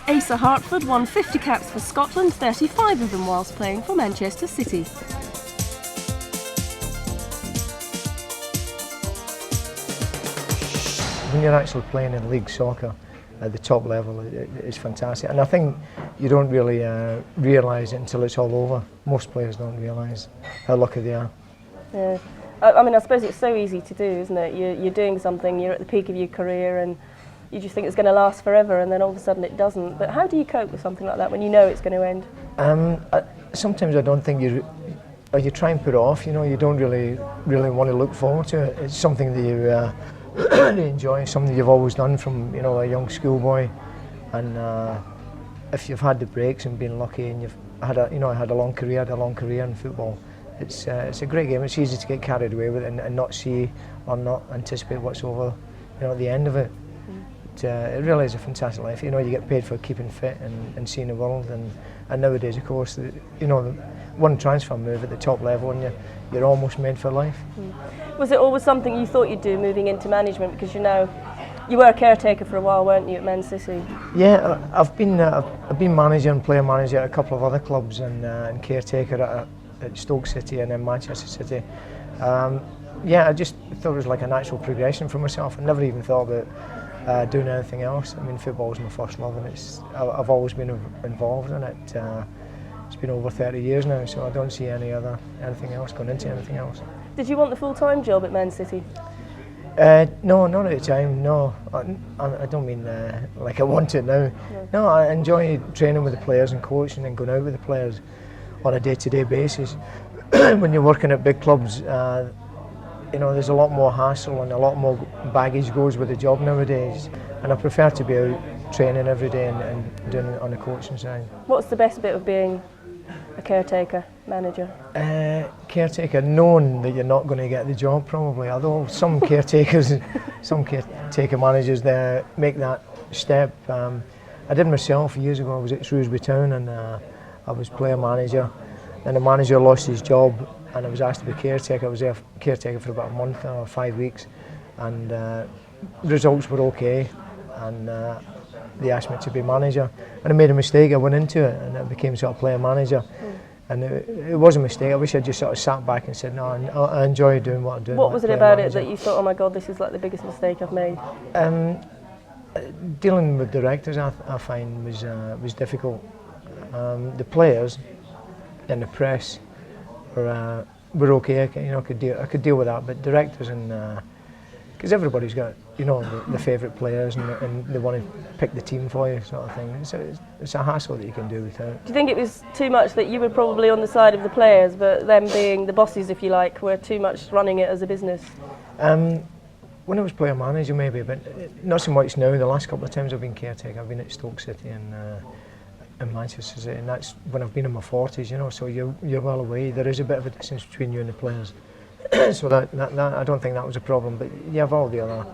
Asa Hartford won 50 caps for Scotland, 35 of them whilst playing for Manchester City. When you're actually playing in league soccer at the top level, it's fantastic. And I think you don't really realise it until it's all over. Most players don't realise how lucky they are. Yeah. I mean, I suppose it's so easy to do, isn't it? You're doing something, you're at the peak of your career and you just think it's going to last forever, and then all of a sudden it doesn't. But how do you cope with something like that when you know it's going to end? Sometimes I don't think you try and put it off. You know, you don't really want to look forward to it. It's something that you enjoy, something you've always done from a young schoolboy. And if you've had the breaks and been lucky, and you've had a long career, in football, it's a great game. It's easy to get carried away with it and not see or not anticipate what's over, at the end of it. It really is a fantastic life. You get paid for keeping fit and seeing the world, and nowadays, of course, the one transfer move at the top level and you're almost made for life. Was it always something you thought you'd do, moving into management? Because you were a caretaker for a while, weren't you, at Man City? Yeah, I've been manager and player manager at a couple of other clubs, and caretaker at Stoke City and then Manchester City. Yeah, I just thought it was like a natural progression for myself. I never even thought about doing anything else. I mean, football was my first love, and I've always been involved in it. It's been over 30 years now, so I don't see anything else going into anything else. Did you want the full-time job at Man City? No, not at the time. No, I don't mean like I want it now. No, I enjoy training with the players and coaching and going out with the players on a day-to-day basis. When you're working at big clubs, there's a lot more hassle and a lot more baggage goes with the job nowadays, and I prefer to be out training every day and doing it on the coaching side. What's the best bit of being a caretaker manager? Caretaker, knowing that you're not going to get the job probably, although some caretaker managers there make that step. I did myself years ago. I was at Shrewsbury Town and I was player manager, and the manager lost his job and I was asked to be caretaker. I was there caretaker for about a month or 5 weeks, and the results were okay, and they asked me to be manager, and I made a mistake. I went into it and I became sort of player manager, and it was a mistake. I wish I'd just sort of sat back and said, no, I enjoy doing what I'm doing. What was it about it that you thought, oh my God, this is like the biggest mistake I've made? Dealing with directors, I find was difficult. The players and the press were okay. I could deal with that, but directors and because everybody's got the favourite players and they want to pick the team for you, sort of thing. It's a hassle that you can do without. Do you think it was too much that you were probably on the side of the players, but them being the bosses, if you like, were too much running it as a business? When I was player manager, maybe, but not so much now. The last couple of times I've been caretaker, I've been at Stoke City and Manchester City, and that's when I've been in my 40s, so you're well away. There is a bit of a distance between you and the players. So that I don't think that was a problem, but you have all the other